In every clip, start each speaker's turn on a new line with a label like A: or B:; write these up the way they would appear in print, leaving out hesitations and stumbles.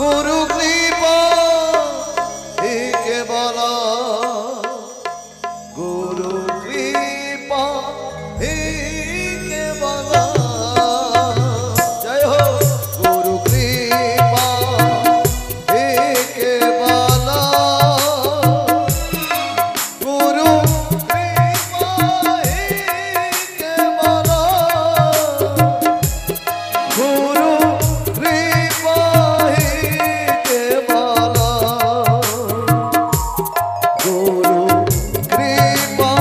A: गुरु कृपा केवल गुरु कृपा केवल जय हो गुरु कृपा केवल गुरु कृपा केवल गुरु कृपा केवल गुरु कृपा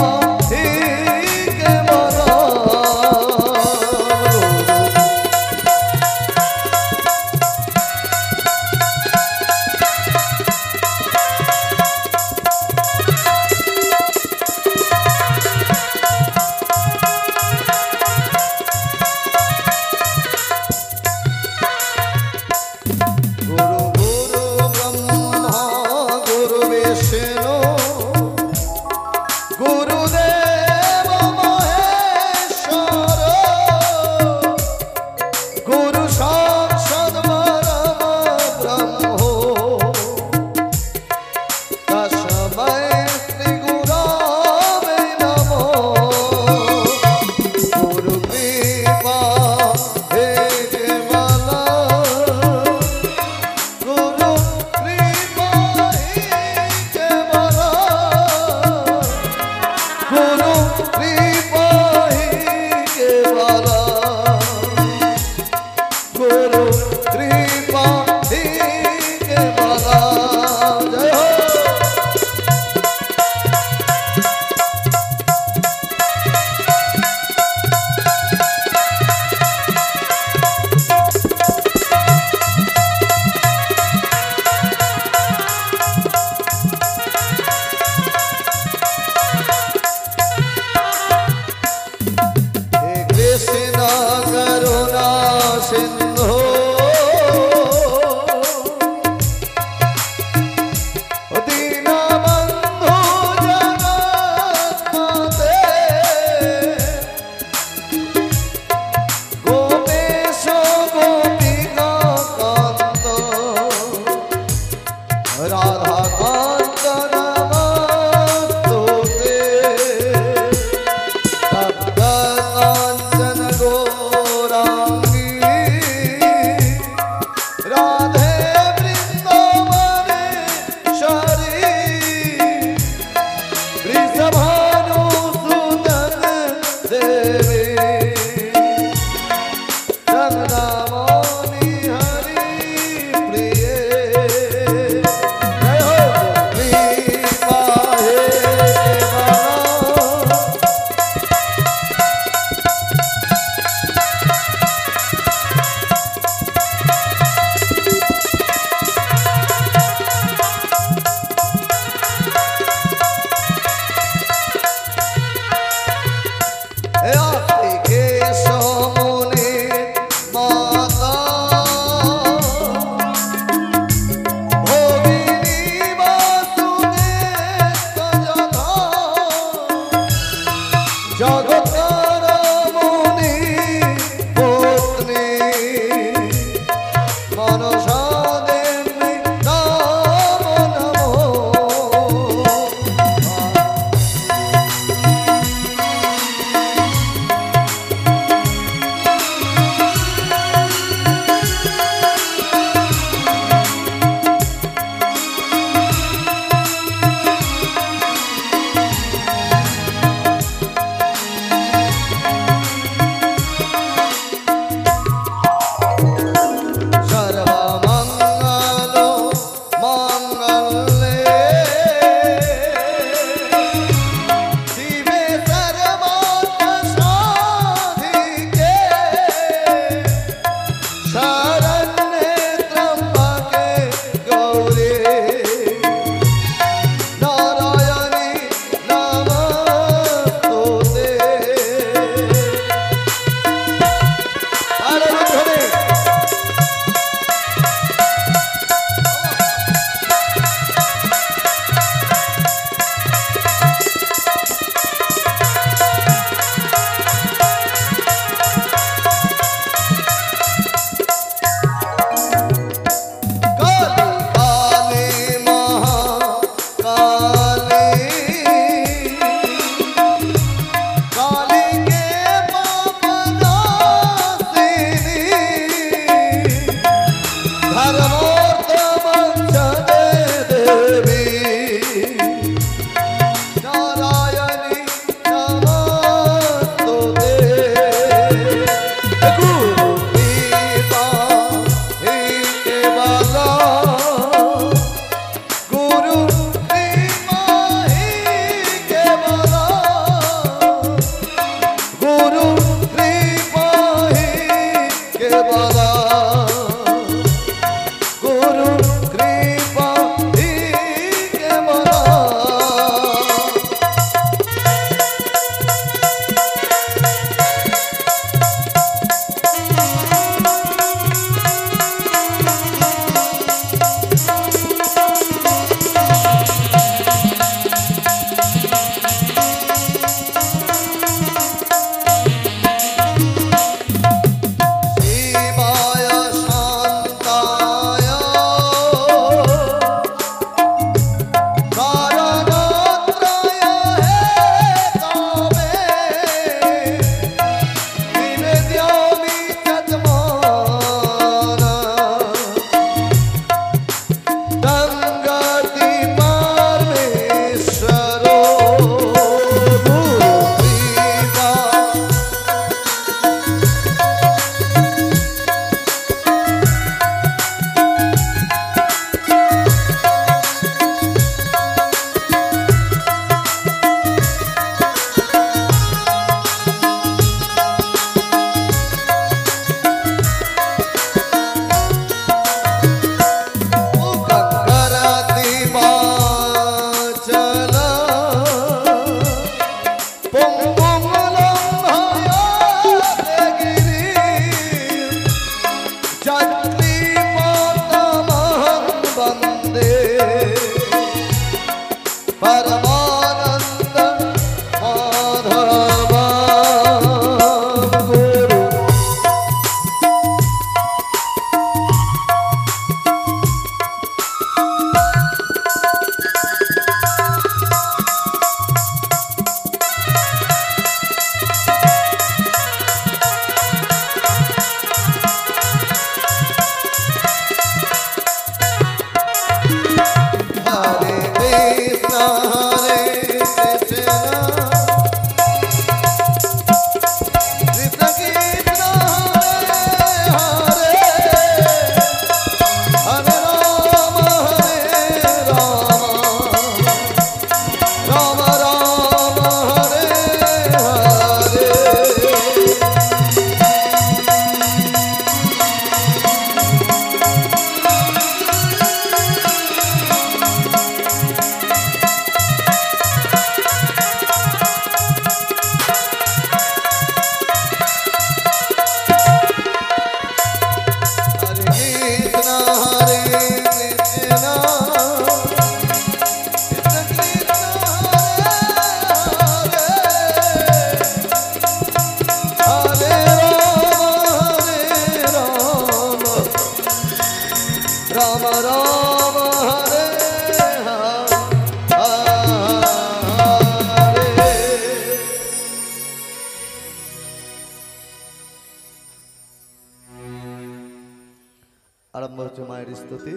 A: আরম্ভ হচ্ছে মায়ের স্তুতি।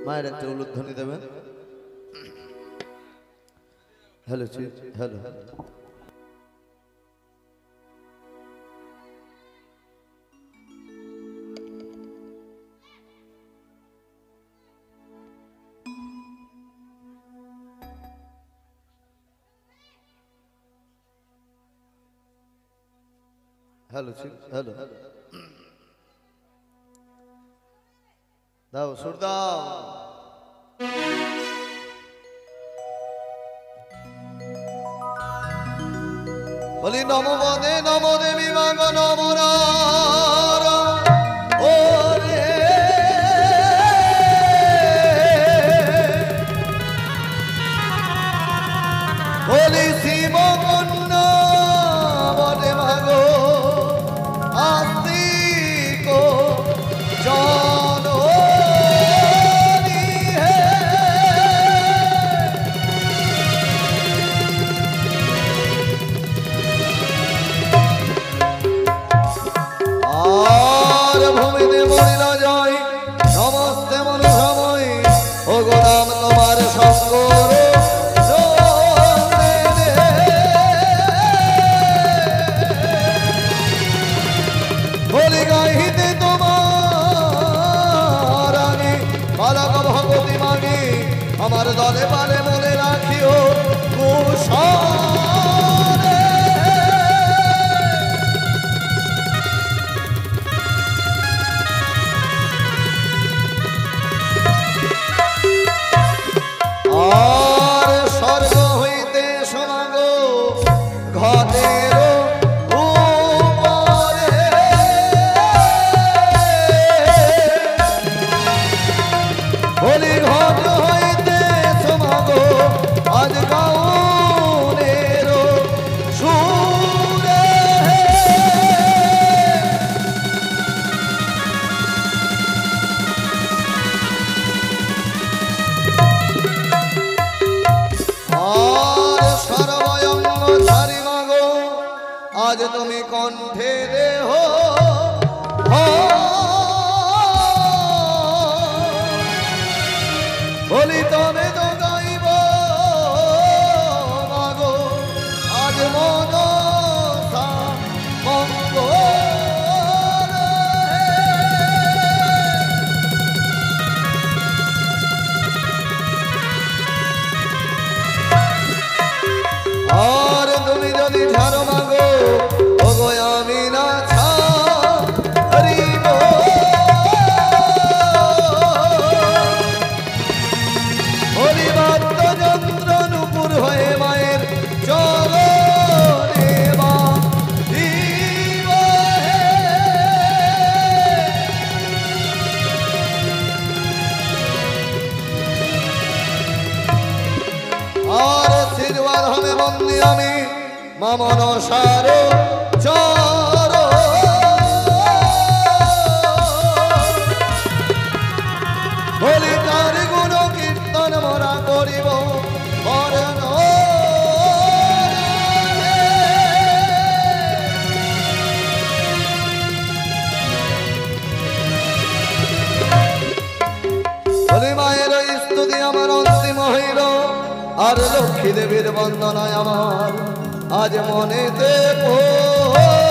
A: মায়ের একটা উলুধ্বনি দেবেন। হ্যালো হ্যালো হ্যালো হ্যালো দাও সুর দাও। বলি নম বদে নম দেবী মাগ নমরার ওরে বলি শিব কন্যা বদে মাগ আস্তিক জন আমার দলে পালে মনে রাখিও কুশলে। আর স্বর্গ হইতে শোনাগো ঘটের উপরে বলি ঘট আজ গাউনের সুরে আর সর্বয়ঙ্গ ধারি মাগো আজ তুমি কণ্ঠে দেহ বলি তবে তো গাইব মাগো আজ মনসা মঙ্গল। আর তুমি যদি ঝাড়ো মাগো ওগো আমি না ছাড়িব যন্ত্র নুপুর হয়ে মায়ের চরণে বাঁধিব আর শিরবাধনে বন্দি আমি মামন সার চর বলি তার গুণ কীর্তন মোরা করিব বরণ বলি মায়ের স্তুতি আমার অন্তিম হইল আর লক্ষ্মী দেবীর বন্দনায় আমার আজ মনেতে পড়িল।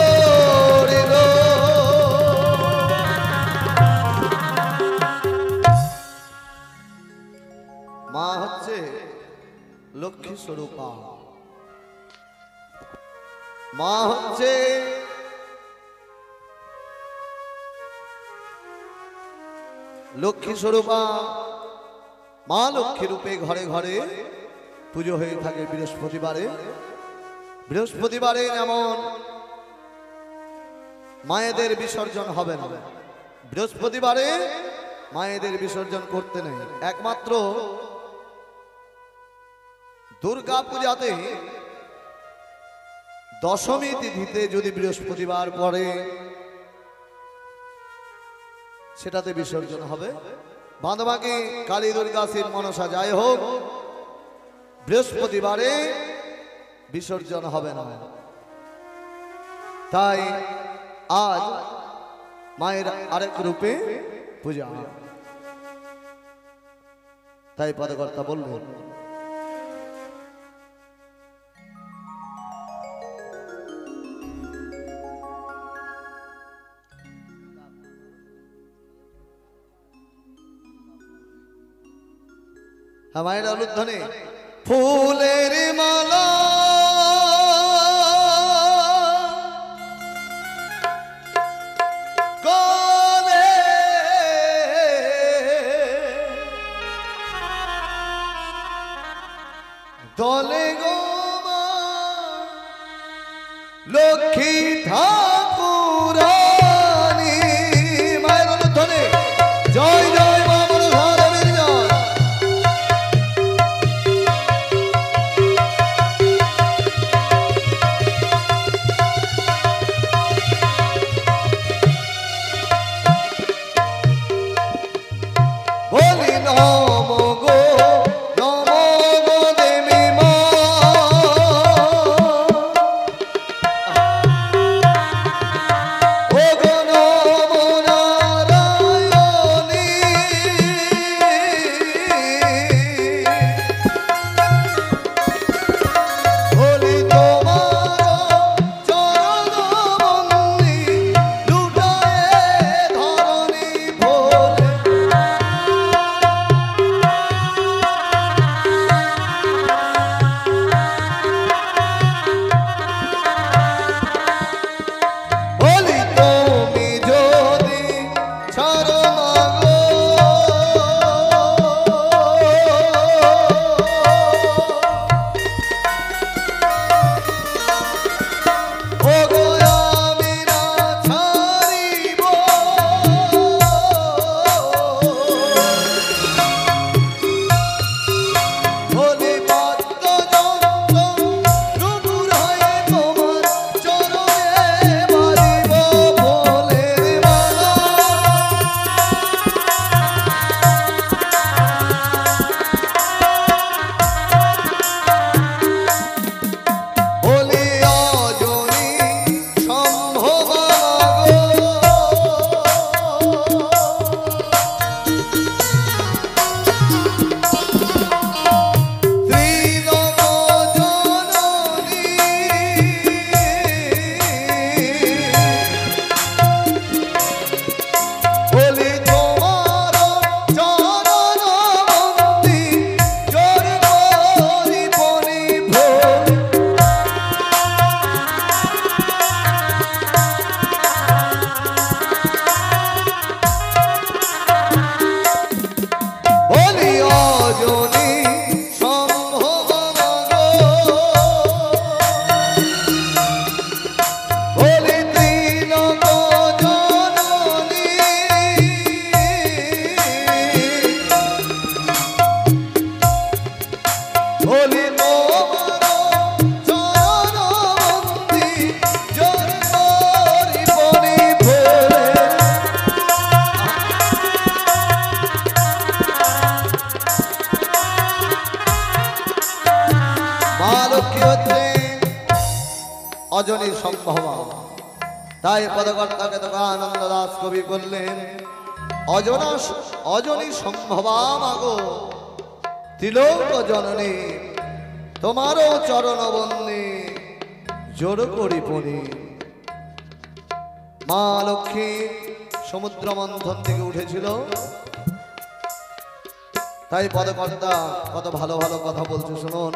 A: মা হচ্ছে লক্ষ্মী স্বরূপা, মা হচ্ছে লক্ষ্মী স্বরূপা। মা লক্ষ্মী রূপে ঘরে ঘরে পুজো হয়ে থাকে বৃহস্পতিবারে। বৃহস্পতিবারে যেমন মায়েদের বিসর্জন হবে না, বৃহস্পতিবারে মায়েদের বিসর্জন করতে নেই। একমাত্র দুর্গা পূজাতে দশমী তিথিতে যদি বৃহস্পতিবার পড়ে সেটাতে বিসর্জন হবে। বাদবাকি কালী দুর্গা শিব মনসা যাই হোক বৃহস্পতিবারে বিসর্জন হবে না। তাই আজ মায়ের আরেক রূপে পূজা। তাই পদকর্তা বললেন, আমার অনুধ্বনে ফুলের মালা গলে দলে গো মা লক্ষ্মী ঠাকুরানী। মায়ের অনুধ্বনে জয় জয় মা মনসা দেবীর জয়। বলি নম গো নম গো দেবী মা, ও গো নম নারায়ণী। বলি তোমার চরণ বন্দি লুটায়ে ধরণী ভোলে। বলি তুমি যদি ছাড়ো মাগো ও গো আমি না ছাড়িব। বলি পদ্ম যন্ত্র নুপুর হয়ে তোমার চরণে বাজিব ফুলের মালা। বলি অজনী সম্ভবা গো ত্রিলোক জননী। বলি তোমার চরণ বন্দি জোর করি বলি ভোলে। বলি অজনী সম্ভবা গো বলি ত্রিলোক জননী। বলি তোমার চরণ বন্দি জোর করি বলি ভোলে। মা লক্ষ্মী হচ্ছে অজনী সম্ভবা। তাই পদকর্তাকে তখন আনন্দ দাস কবি করলেন, অজনী সম্ভবা মাগো ত্রিলোক জননী, তোমারও চরণ বন্দী জোর করি পড়ি। মা লক্ষ্মী সমুদ্র মন্থন থেকে উঠেছিল। তাই পদকর্তা কত ভালো ভালো কথা বলছে শুনুন।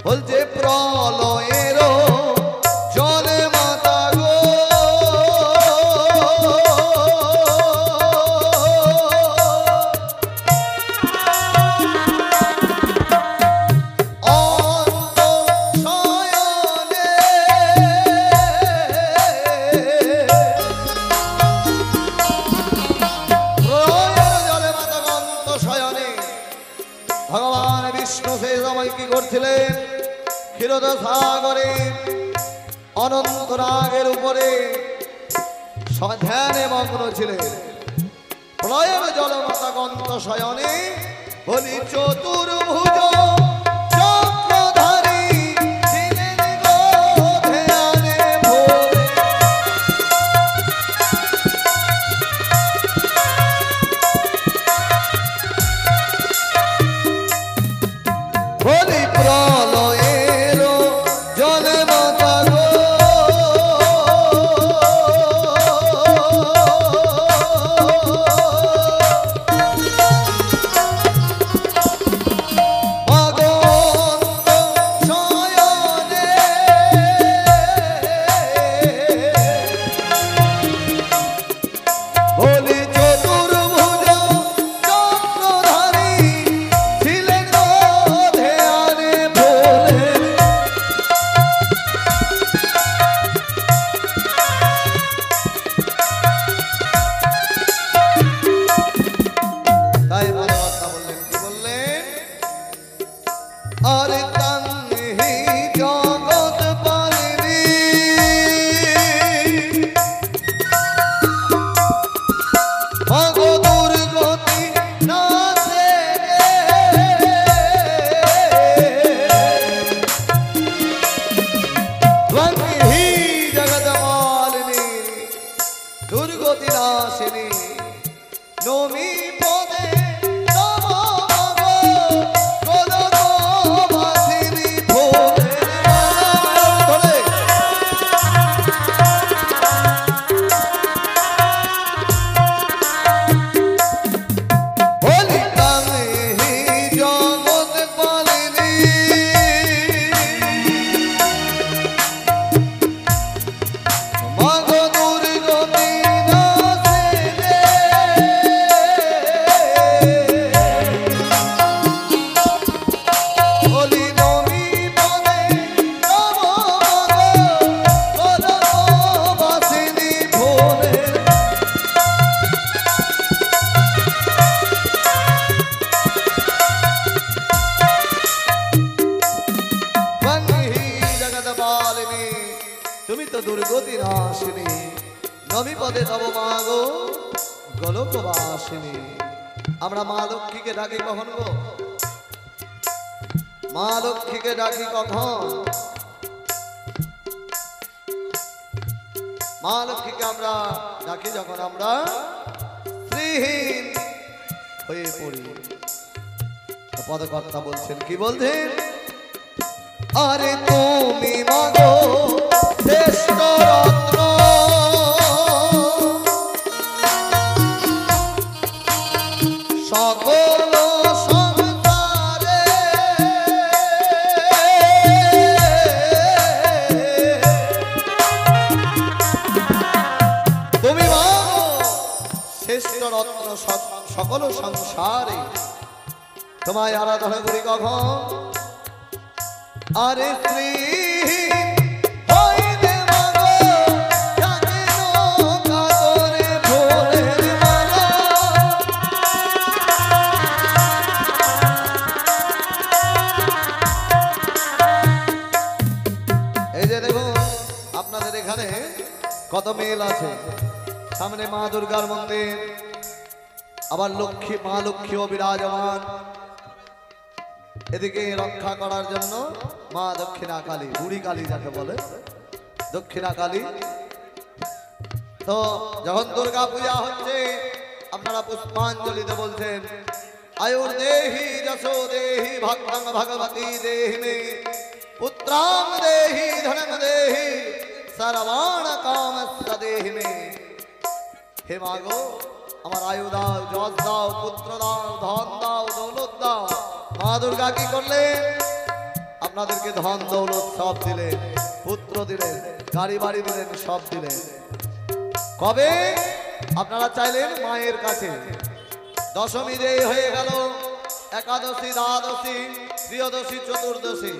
A: বলছে প্রলয়ের জলে মাতা গো অন্তঃশয়নে প্রলয়ের জলে মাতা গো অন্তঃশয়নে। ভগবান বিষ্ণু সেই সময় কি করছিলেন? ক্ষীরোদ সাগরে অনন্ত রাগের উপরে ধ্যানে মগ্ন ছিলেন। প্রলয়ের জলমাতা গন্ত শয়নে বলি চতুর্ভুজ চক্রধারী ছিলেন গো ধ্যানে ভোলে। মাতা গো তুমি তো দুর্গতি নাশিনী নবী পদে তব মা গো গোলকবাসিনী। আমরা মা লক্ষ্মীকে ডাকি কখন গো? মা লক্ষ্মীকে ডাকি কখন? মা লক্ষ্মীকে আমরা ডাকি যখন আমরা শ্রীহীন হয়ে পড়ি। পদকর্তা বলছেন, কি বলছেন? আরে তুমি মাগো শ্রেষ্ঠ রত্ন, সকল সংসারে তুমি মাগো শ্রেষ্ঠ রত্ন, সকল সংসারে তোমায় আরাধনা করি কখন? আরে শ্রী হইলে মাগো যাকে নৌকা করে ভোরের মালা। এই যে দেখুন আপনাদের এখানে কত মেল আছে। সামনে মা দুর্গার মন্দির, আবার লক্ষ্মী মা লক্ষ্মীও বিরাজমান। এদিকে রক্ষা করার জন্য মা দক্ষিণা কালী, বুড়ি কালী যাকে বলে দক্ষিণা কালী। তো যখন দুর্গা পূজা হচ্ছে আপনারা পুষ্পাঞ্জলিতে বলছেন, আয়ুর দেহি যশো দেহি ভক্তং ভগবতী দেহি মে পুত্রাং দেহি ধনং দেহি সর্বাণ কামস্য দেহি মে। হে মাগো আমার আয়ু দাও, যশ দাও, পুত্র দাও, ধন দাও, দৌলত দাও। মা দুর্গা কি করলেন? আপনাদেরকে ধন দৌলত সব দিলেন, পুত্র দিলেন, গাড়ি বাড়ি দিলেন, সব দিলেন। কবে আপনারা চাইলেন মায়ের কাছে। দশমী দেই হয়ে গেল, একাদশী, দ্বাদশী, ত্রয়োদশী, চতুর্দশী,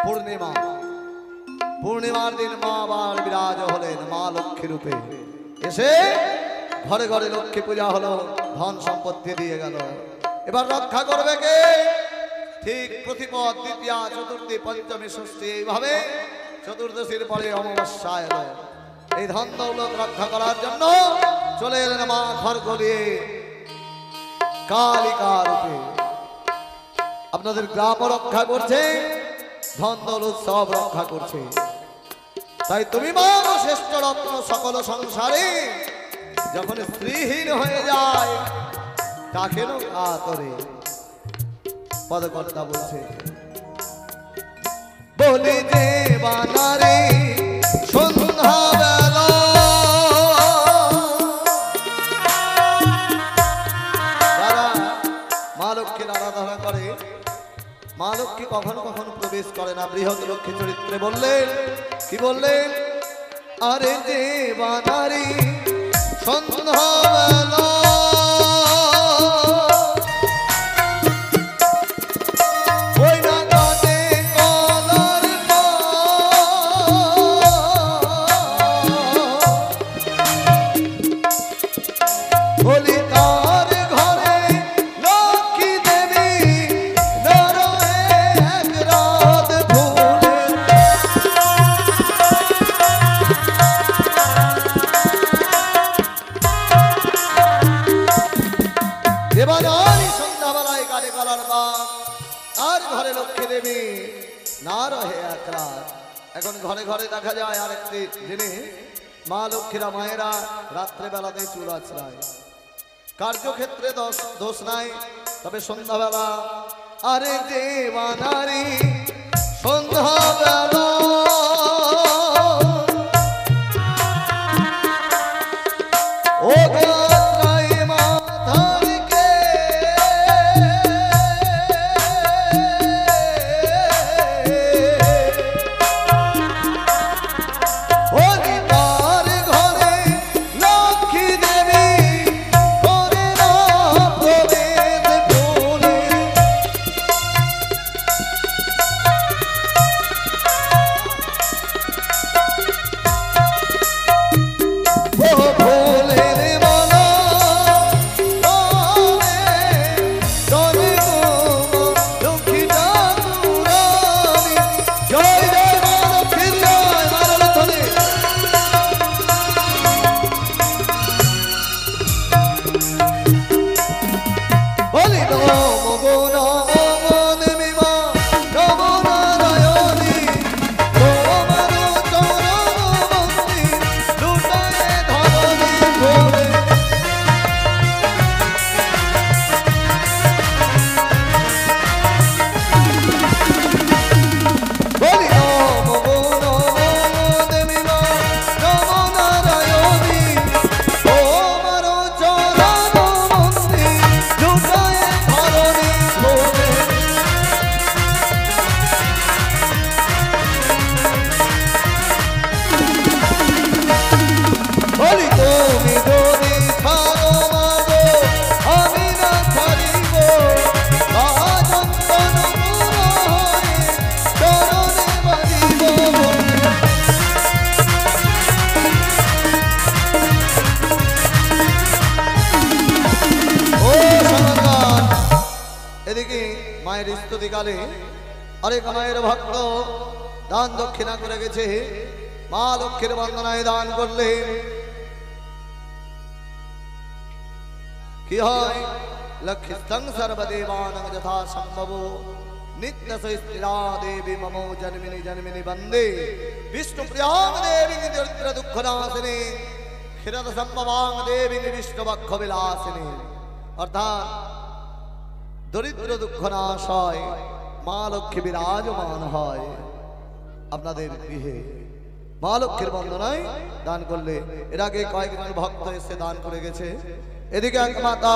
A: পূর্ণিমা। পূর্ণিমার দিন মা আবার বিরাজ হলেন মা লক্ষ্মী রূপে। এসে ঘরে ঘরে লক্ষ্মী পূজা হলো, ধন সম্পত্তি দিয়ে গেল। এবার রক্ষা করবে কে? ঠিক প্রতিপদ, দ্বিতীয়া, চতুর্থী, পঞ্চমী, ষষ্ঠী, এইভাবে চতুর্দশীর পরে অমাবস্যা এলো। এই ধন দৌলত রক্ষা করার জন্য চলে এলেন মা ঘর গলিয়ে কালিকা রূপে। আপনাদের গ্রাম রক্ষা করছে, ধন দৌলত সব রক্ষা করছে। তাই তুমি মা শ্রেষ্ঠ রত্ন, সকল সংসারে যখন স্ত্রীহীন হয়ে যায় তাকে কাতরে। পদকর্তা বলছে, বলি যে বানারে সন্ধ্যা বেলা যারা মা লক্ষ্মীর আরাধনা করে মা লক্ষ্মী কখনো কখনো প্রবেশ করে না। বৃহৎ লক্ষ্মী চরিত্রে বললেন কি বললেন, আরে যে বানারি সন্ধ্যাবেলা ওই না গানে কলার বলি তার ঘরে লক্ষ্মী দেবী নরয়ে এক রাত ভুলে দেবানারী সন্ধ্যাবেলায় গানে গলার বাপ আর ঘরে লক্ষ্মী দেবী না রহে এক রাত। এখন ঘরে ঘরে দেখা যায় আরেকটি জিনিস, মা লক্ষ্মীরা মায়েরা রাত্রে বেলাতে চুল আছড়ায়, কার্যক্ষেত্রে দোষ নাই, তবে সন্ধ্যাবেলা আরে যে বানারি সন্ধ্যাবেলা ও মায়ের স্তুতিকালে আরেক মায়ের ভক্ত দান দক্ষিণা করে গেছে, মা লক্ষ্মীর বন্দনায় দান করলে কি হয়, লক্ষ্মীস্তং সর্বদেবানাং যথা সম্ভব নিত্য সৈস্থিরা দেবী মমো জন্মিনি জন্মিনি বন্দে বিষ্ণু প্রিয়াং দেবী দরিদ্র দুঃখ নাশিনী ক্ষীরদ সম্ভবাং দেবী বিষ্ণু বক্ষ বিলাসিনী। অর্থাৎ দরিদ্র দুঃখ নাশ হয়, মা লক্ষ্মী বিরাজমান হয় আপনাদের গৃহে। মা লক্ষ্মীর বন্দনায় দান করলে এর আগে কয়েকজন ভক্ত এসে দান করে গেছে। এদিকে এক মাতা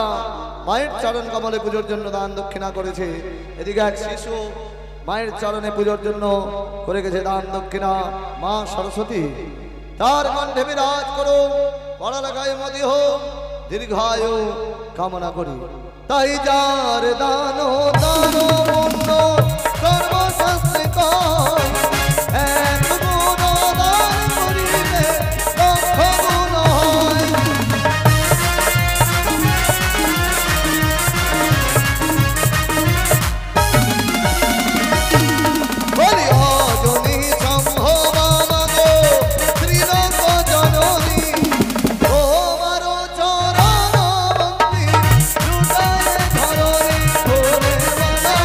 A: মায়ের চরণ কমলে পুজোর জন্য দান দক্ষিণা করেছে, এদিকে এক শিশু মায়ের চরণে পুজোর জন্য করে গেছে দান দক্ষিণা। মা সরস্বতী তার কণ্ঠে বিরাজ করো, পড়ালেখায় মতি হোক, দীর্ঘায়ু কামনা করি। তাই যার দান দান পুণ্য সর্বশাস্ত্রে কয়, এক গুণ দান করিলে লক্ষ গুণ হয়। বলি অজনী সম্ভবানগো শ্রীরঙ্গ জননী তোমার চরণ মন্দির লুটায় ধরণী ভোলে বালা।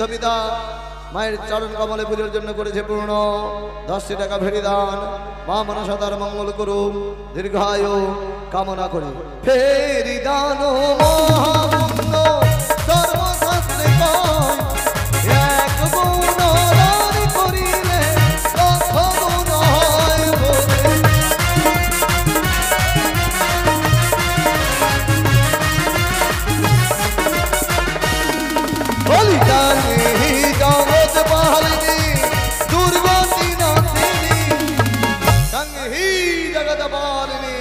A: বৃদ্ধ পিতা মায়ের চরণ কমলে পুজোর জন্য করেছে পূর্ণ 10টি টাকা ভেরি দান। মা মনসা তার মঙ্গল করুক, দীর্ঘায়ু কামনা করি। ফেরি দান মহাপুণ্য সর্বশাস্ত্রে কয়, এক গুণ দান করিলে লক্ষ গুণ হয় বলে। বলি জানি জগৎ পালিনী দুর্গতি নাশিনী, সঙ্গী জগৎ পালিনী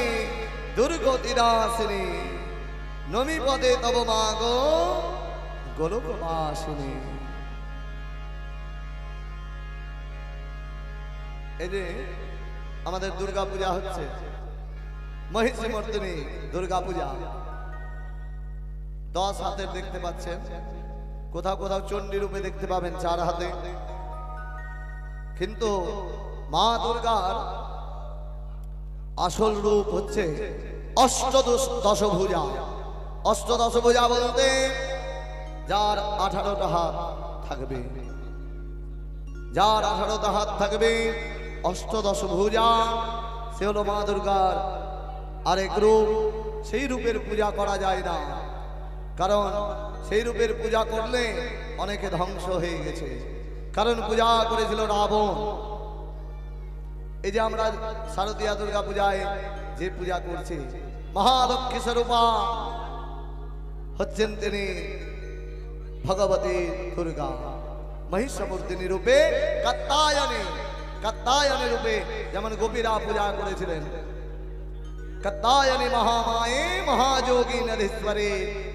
A: দুর্গতি নাশিনী, নমি পদে তব মাগো গোলকবাসিনী। এই যে আমাদের দুর্গা পূজা হচ্ছে, মহিষী মর্দিনী দুর্গা পূজা, 10 হাতের দেখতে পাচ্ছেন, কোথাও কোথাও চণ্ডী রূপে দেখতে পাবেন 4 হাতে। কিন্তু মা দুর্গার আসল রূপ হচ্ছে অষ্টদশভুজা। অষ্টদশভুজা বলতে যার 18টা হাত থাকবে, যার 18টা হাত থাকবে, অষ্টদশভুজা, সে হলো মা দুর্গার আরেক রূপ। সেই রূপের পূজা করা যায় না, কারণ সেই রূপের পূজা করলে অনেকে ধ্বংস হয়ে গেছে। কারণ পূজা করেছিল রাবণ। এই যে আমরা শারদীয়া দুর্গা পূজায় যে পূজা করছি, মহালক্ষ্মী স্বরূপা হচ্ছেন তিনি ভগবতী দুর্গা, মহিষমর্দিনী রূপে, কাত্যায়নী রূপে, যেমন গোপীরা পূজা করেছিলেন। কাত্যায়নী মহামায়ে মহাযোগী নরেশ্বরে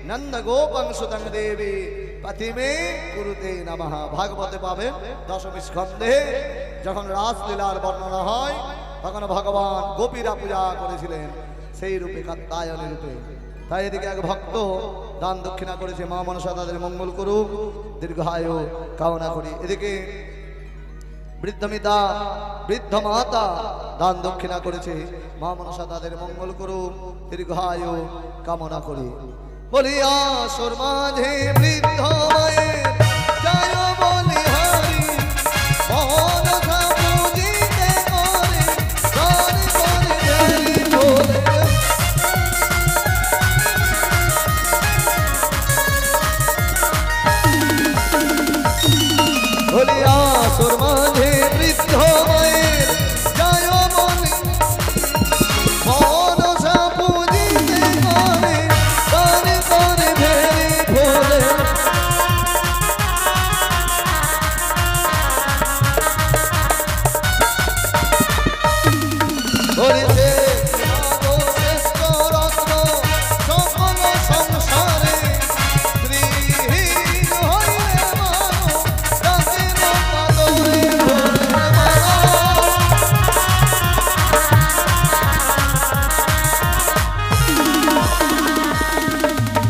A: নন্দ গোপং সুতং দেবী পথিমে কুরুতে নমঃ। ভাগবতে পাবেন 10ম স্কন্ধে যখন রাসলীলার বর্ণনা হয়, তখন ভগবান গোপীরা পূজা করেছিলেন সেই রূপে, কাত্যায়নী রূপে। তাই এদিকে এক ভক্ত দান দক্ষিণা করেছে, মা মনসা তাদের মঙ্গল করুক, দীর্ঘায়ু কামনা করি। এদিকে বৃদ্ধ মাতা দান দক্ষিণা করেছে, মা মনসা তাদের মঙ্গল করুক, দীর্ঘায়ু কামনা করি। বলিয়া আসর মাঝে বৃদ্ধ মায়ের জয় বলি হরি, মনসা পূজিতে করে গান করে দেরি বলে। বলিয়া আসর মাঝে বৃদ্ধ মায়ের জয় বলি, মনসা পূজিতে করে গান করে দেরি বলে। বলিতে শ্রেষ্ঠ রত্ন সকল সংসারে, স্ত্রীহীন হইলে মানো রাতের পাদরে ভোরে মানো।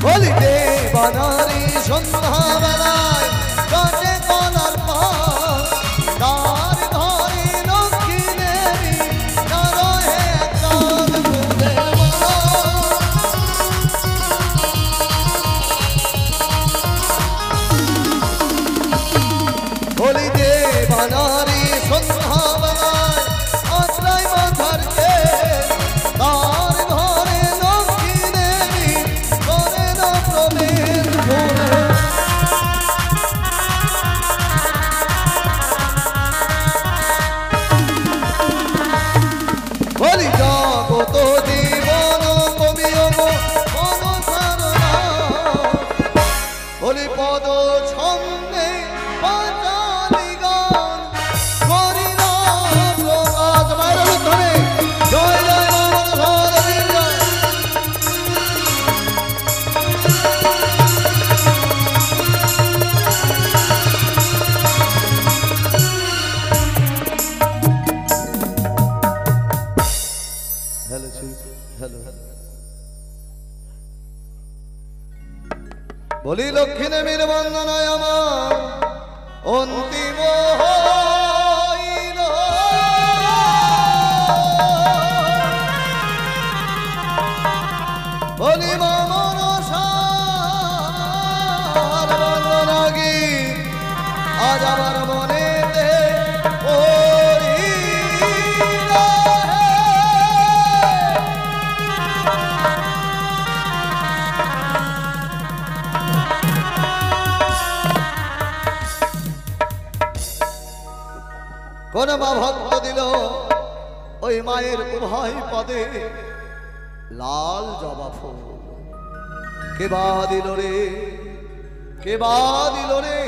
A: বলিতে বানারি সন্ধ্যাবেলায় কাটে কলার পান, তার ঘরে লক্ষ্মী দেবী না রহে একরাত ফুলের মালা। বলিতে বানারি সন্ধ্যাবেলায় আশ্রয় মাথার চেয়ে, তার ঘরে লক্ষ্মী দেবী করে না প্রবেশ ভুলে। বলি জগত জীবন কমিও মনসার নাম, বলি পদ ছন্দে পাঁচালি গান করি না প্রকাশ। বাইরের উত্তরে জয় জয় মনসার জয়। হ্যালো হ্যালো, বলি লক্ষ্মী দেবীর বন্দনায় আমার অন্তিম হইল। বলি মা মনসার বন্দনা গীত আজ আমার মনেতে কোন মা ভক্ত দিল ওই মায়ের উভয় পদে লাল জবা ফুল। কে বা দিল রে, কে বা দিল রে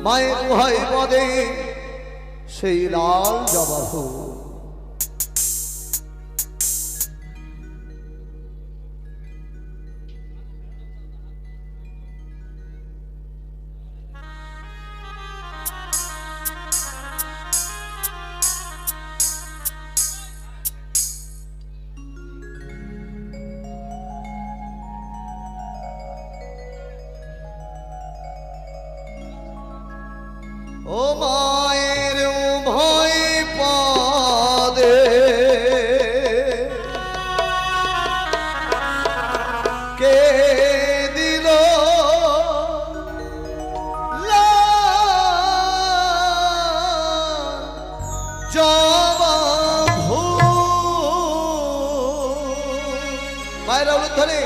A: মায়ের উভয় পদে সেই লাল জবা ফুল। ও মায়ের উভয় পদে কে দিল জবা ফুল। মায়ের ধরে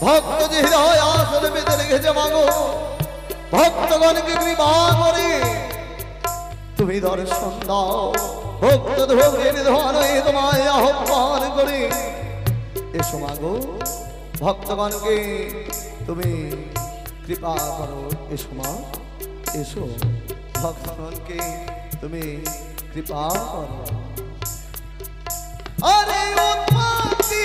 A: ভক্ত যে হৃদয় আসলে বেঁধে রেখেছে মাগো, ভক্তগণকে কৃপা করে তুমি দর্শন দাও। ভক্ত ধরে তোমায় আহ্বান করে এসো মাগো, ভক্তগণকে তুমি কৃপা করো। এসো মা, এসো, ভক্তগণকে তুমি কৃপা করো। আরে উৎপত্তি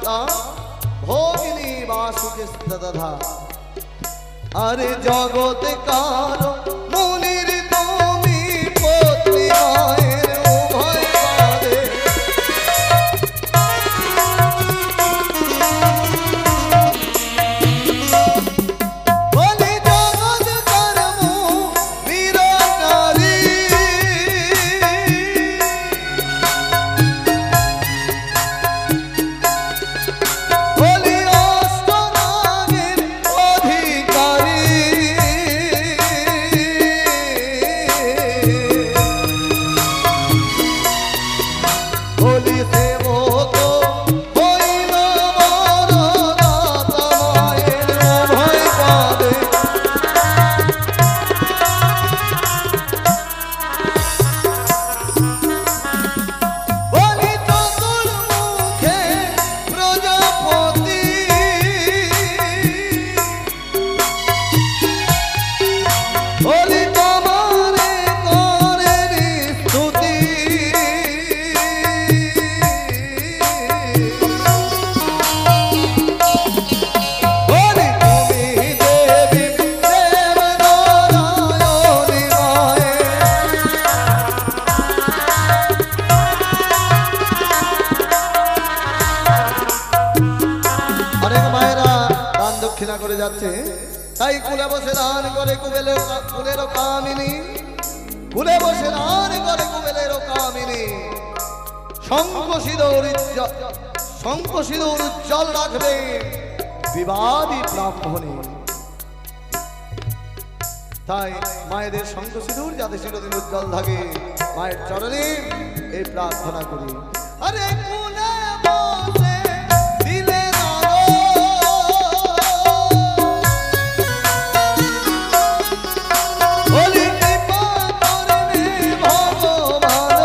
A: মাতা ভগিনী বাসুকেস্তদধা আরে জগৎ কারো মুনির তুমি পত্নী মায়ের উভয় পাদে বলি জগৎ কর্ম নিরকারী বলি অষ্টনাগের অধিকারী বলি সেবক হইল বরদাতা মায়ের উভয় পাদে বলি চতুর্মুখে প্রজাপতি বলি তোমারে করেন স্তুতি বলি তুমি দেবী দেবনারায়ণী মায়ে অনেক মায়েরা দান দক্ষিণা করে যাচ্ছে তাই কুলে বসে দান করে কুলের কামিনী কুলে বসে দান করে কুবেলের কামিনী শঙ্খ সিঁদুর উজ্জ্বল রাখবে বিবাদী ব্রাহ্মণী তাই মায়েদের শঙ্খ সিঁদুর যাতে চিরদিন উজ্জ্বল থাকে মায়ের চরণে এই প্রার্থনা করি আরে কুলে বসে দিলে বলি কৃপা করবে ভগবান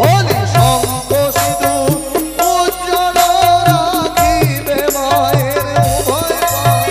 A: বলি শঙ্খ সিঁদুর উজ্জ্বল রাখিবে মায়ের উভয় পাদ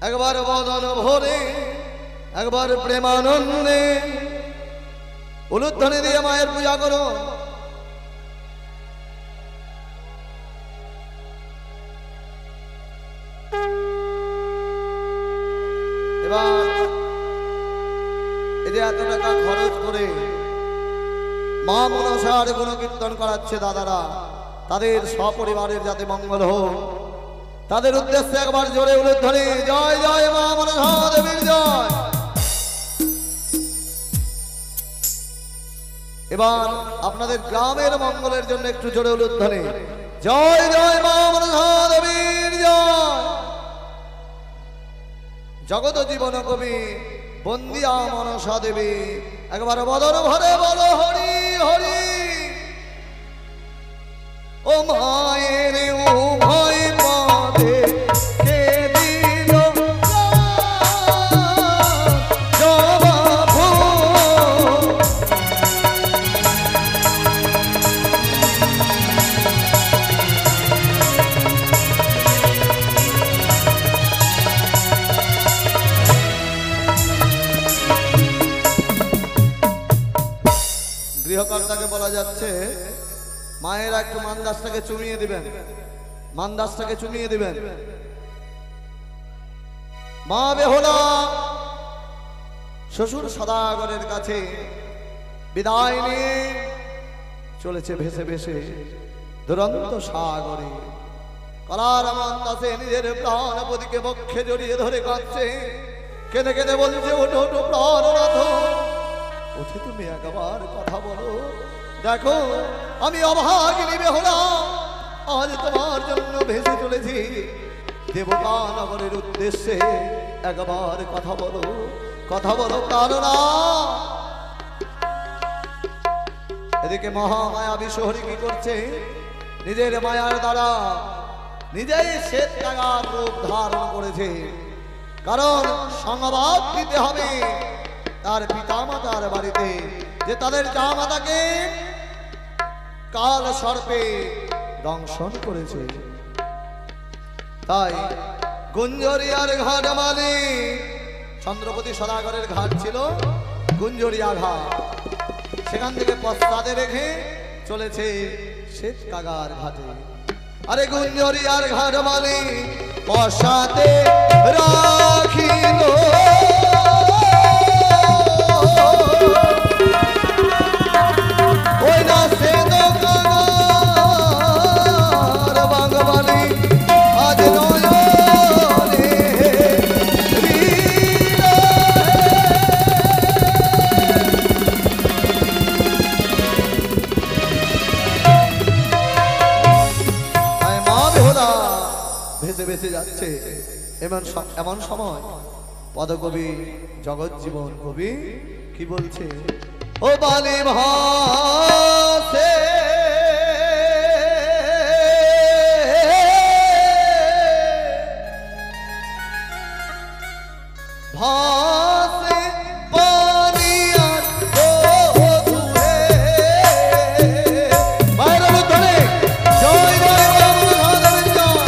A: একবার বদন ভরে একবার প্রেমানন্দে উলুধ্বনি দিয়ে মায়ের পূজা করো। এবার এদের এত টাকা খরচ করে মা মনসার গুণকীর্তন করাচ্ছে দাদারা, তাদের সপরিবারের যাতে মঙ্গল হোক তাদের উদ্দেশ্যে একবার জোরে উলুধ্বনি, জয় জয় মা মনসা দেবীর জয়। এবার আপনাদের গ্রামের মঙ্গলের জন্য একটু জোরে উলুধ্বনি, জয় জয় মা মনসা দেবীর জয়। জগত জীবন কবি বন্দিয়া মনসা দেবী একবার বদন ভরে বলো হরি হরি। ও মায়ের উভয় পদে কে দিল জবাব। গৃহকর্তাকে বলা যাচ্ছে মায়েরা একটু মানদাসটাকে চুমিয়ে দিবেন, মানদাসটাকে চুমিয়ে দিবেন। মা বেহুলা শ্বশুর সদাগরের কাছে বিদায় নিয়ে চলেছে ভেসে ভেসে দুরন্ত সাগরে। কলার মানদাসে নিজের প্রাণপতিকে বক্ষে জড়িয়ে ধরে কাঁদছে, কেঁদে কেঁদে বলছে ওঠো ওঠো প্রাণনাথ, উঠে তুমি একবার কথা বলো। দেখো আমি অভাগিনী বেহুলা আজ তোমার জন্য ভেসে চলেছি দেবতা নগরের উদ্দেশ্যে, একবার কথা বলো, কথা বলো প্রাণনা। এদিকে মহামায়া বিশ্বহরি কি করছে, নিজের মায়ার দ্বারা নিজেই শ্বেত নাগার রূপ ধারণ করেছে। কারণ সংবাদ দিতে হবে তার পিতামাতার বাড়িতে যে তাদের জামাতাকে কাল সর্পে দংশন করেছে। তাই গুঞ্জরিয়ার ঘাট মানে চন্দ্রপতি সদাগরের ঘাট ছিল গুঞ্জরিয়া ঘাট, সেখান থেকে পশ্চাতে রেখে চলেছে শ্বেত কাগার ঘাটে। আরে গুঞ্জরিয়ার ঘাট মানে পশ্চাতে রাখিল ওই না সে দোকানার বাঙালি আজ নয়নে মা বেহুলা ভেসে ভেসে যাচ্ছে। এমন সময় পদকবি জগৎ জীবন কবি কি বলছে, ও বালি ভাসে ভাসে পানিয়ার দূরে। মায়ের উদ্ধারে জয় জয় মহাদেবের জয়।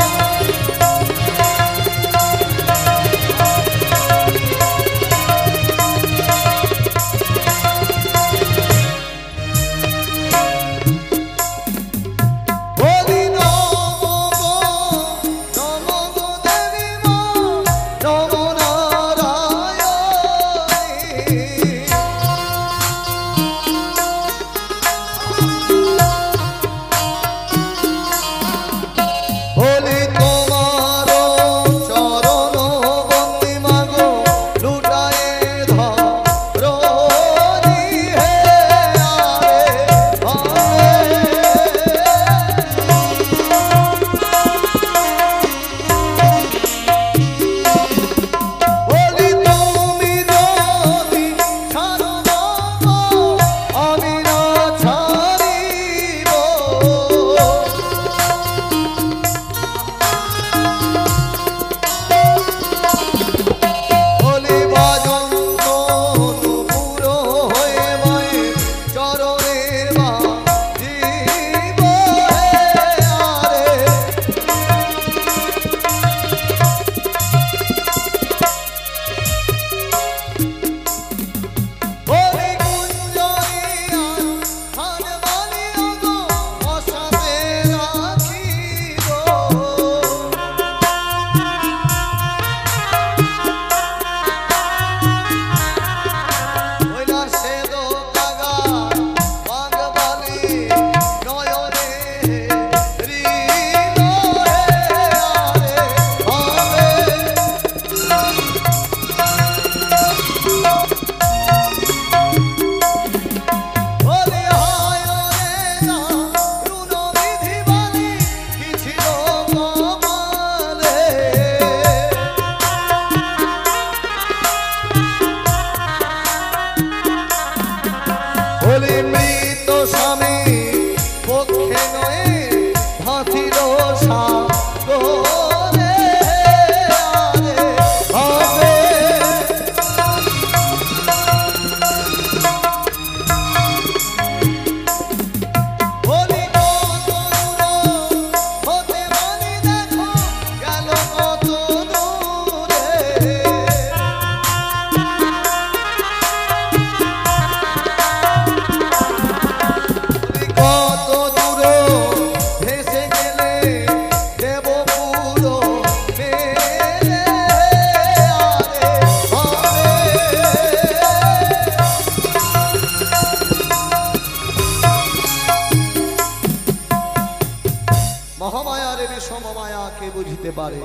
A: মায়ার বিষম মায়াকে বুঝিতে পারে।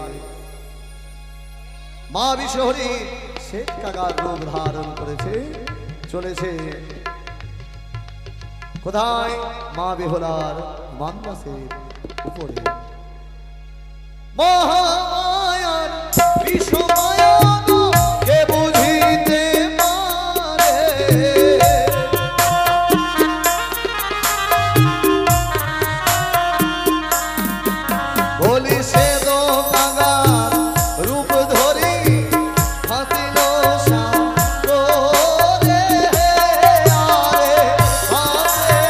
A: মা বিশ্বহরী শ্বেত কাকার রূপ ধারণ করেছে, চলেছে কোথায়? মা বেহুলার মানবাসের উপরে। মহামায়ার বিষম মায়াকে বুঝিতে পারে। বলি সে দো কাকার রূপ ধরি হাসিল সাগরে আরে হাসে।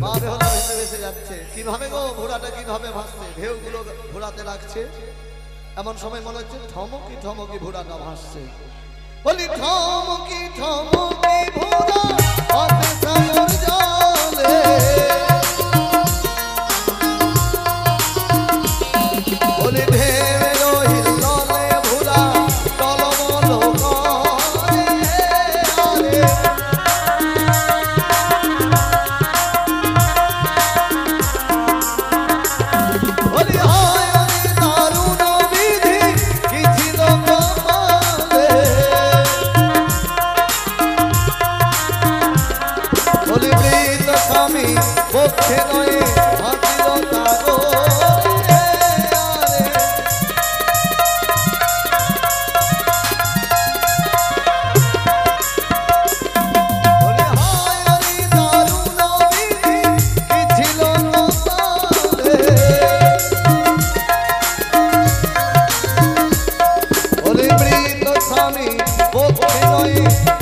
A: মা বেহুলা ভেসে ভেসে যাচ্ছে। কিভাবে গো ঘোড়াটা কিভাবে ভাসছে, ঢেউগুলো ঘোড়াতে লাগছে। এমন সময় মনে হচ্ছে ঠমকি ঠমকি ঘোড়াটা ভাসছে। বলি ঠমকি ঠমকি ঘোড়া ভাসে সাগর জলে। বলি ঢেউয়ের হিল্লোলে ঘোড়া টলমল করে আরে। বলি হায় রে দারুণ বিধি কি ছিল কপালে। বলি বৃত স্বামী পক্ষে নয় হাসিল সাগরে আরে। বলি হায় রে দারুণ বিধি কি ছিল কপালে। বলি বৃত স্বামী পক্ষে নয়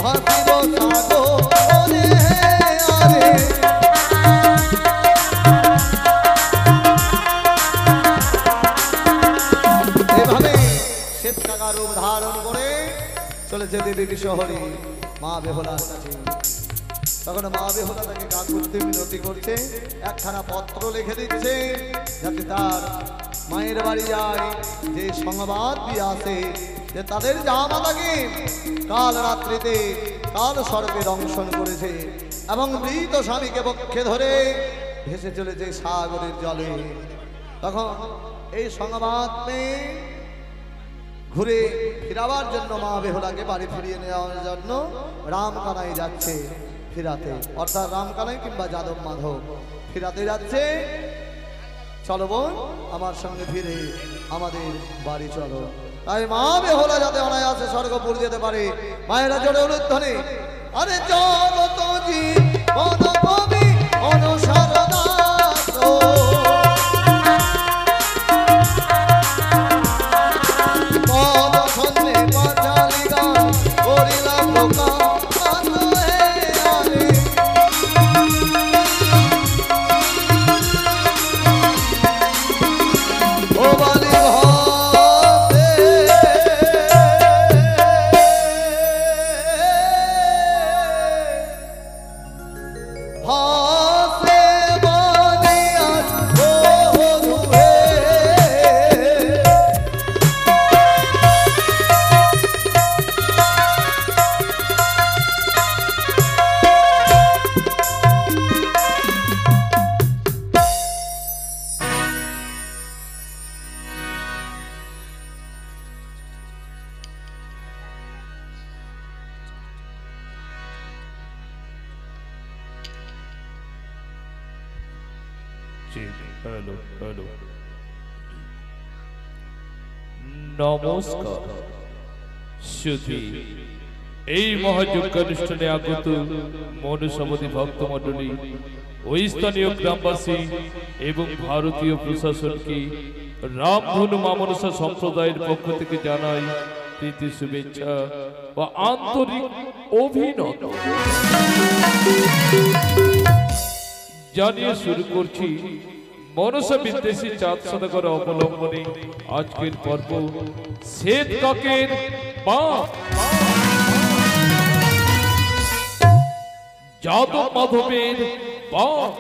A: হাসিল সাগরে আরে। এভাবে শ্বেত কাকার রূপ ধারণ করে চলেছে দেবী বিশ্বহরী মা বেহুলার কাছে। তখন মা বেহুলা তাকে কাকুতি মিনতি করছে, একখানা পত্র লিখে দিচ্ছে যাতে তার মায়ের বাড়ি যায়, যে সংবাদ দিয়ে আসে যে তাদের জামাতাকে কাল রাত্রিতে কাল সর্পে দংশন করেছে এবং মৃত স্বামীকে পক্ষে ধরে ভেসে চলেছে সাগরের জলে। তখন এই সংবাদ পেয়ে ঘুরে ফিরাবার জন্য মা বেহুলাকে বাড়ি ফিরিয়ে নেওয়ার জন্য রামকানাই যাচ্ছে ফিরাতে, অর্থাৎ রামকানাই কিংবা যাদব মাধব ফিরাতে যাচ্ছে। চলো বোন আমার সঙ্গে ফিরে আমাদের বাড়ি চলো। তাই মা বেহুলা যাতে অনায়াসে স্বর্গপুর যেতে পারে, মায়েরা জোরে উলুধ্বনি আরে জগত জীবন কবি অনুসার দাস পদ সন্নে পাঁচালি গান করিলাম লোকান হে আরে। ও বালি ভাসে বানিয়ার বধূ হে।
B: হ্যালো হ্যালো নমস্কার। শুধু এই মহাযজ্ঞানুষ্ঠানে আগত মনুষ্যবাদী ভক্ত মণ্ডলী, ওই স্থানীয় গ্রামবাসী এবং ভারতীয় প্রশাসনকে রামধনু মামনসা সম্প্রদায়ের পক্ষ থেকে জানাই প্রীতি শুভেচ্ছা ও আন্তরিক অভিনন্দন জানিয়ে শুরু করছি মনসা বিদ্বেষী চাঁদ সদাগর অবলম্বনে আজকের পর্ব শ্বেত কাকের বাপ যাদব মাধবের বাপ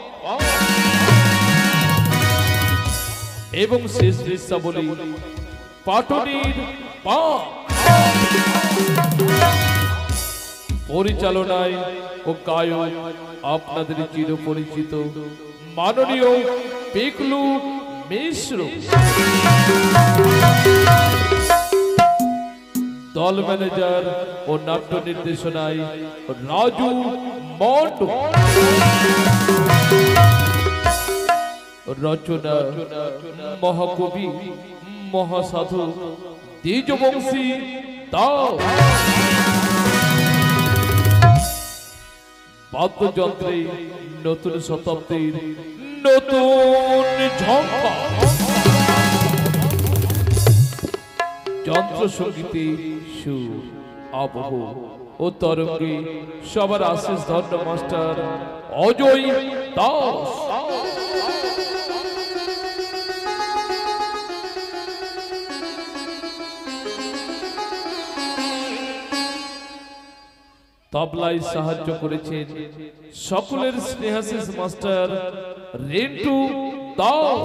B: এবং শেষ দৃশ্যাবলী পাটনির বাপ। পরিচালনায় ও গায়ক আপনাদের চিরপরিচিত মাননীয় পিকলু মিশ্র। দল ম্যানেজার ও নাট্য নির্দেশনায় রাজু মন্ডল। রচনা মহাকবি মহাসাধু দ্বিজবংশী দাস। বাদ্যযন্ত্রে নতুন শতাব্দীর নতুন ঝঙ্কা। যন্ত্র সঙ্গীতে সুর আবহ ও তরঙ্গে সবার আশিস ধন্য মাস্টার অজয় দাস। তবলায় সাহায্য করেছেন সকলের স্নেহাশিস মাস্টার রেন্টু দাস।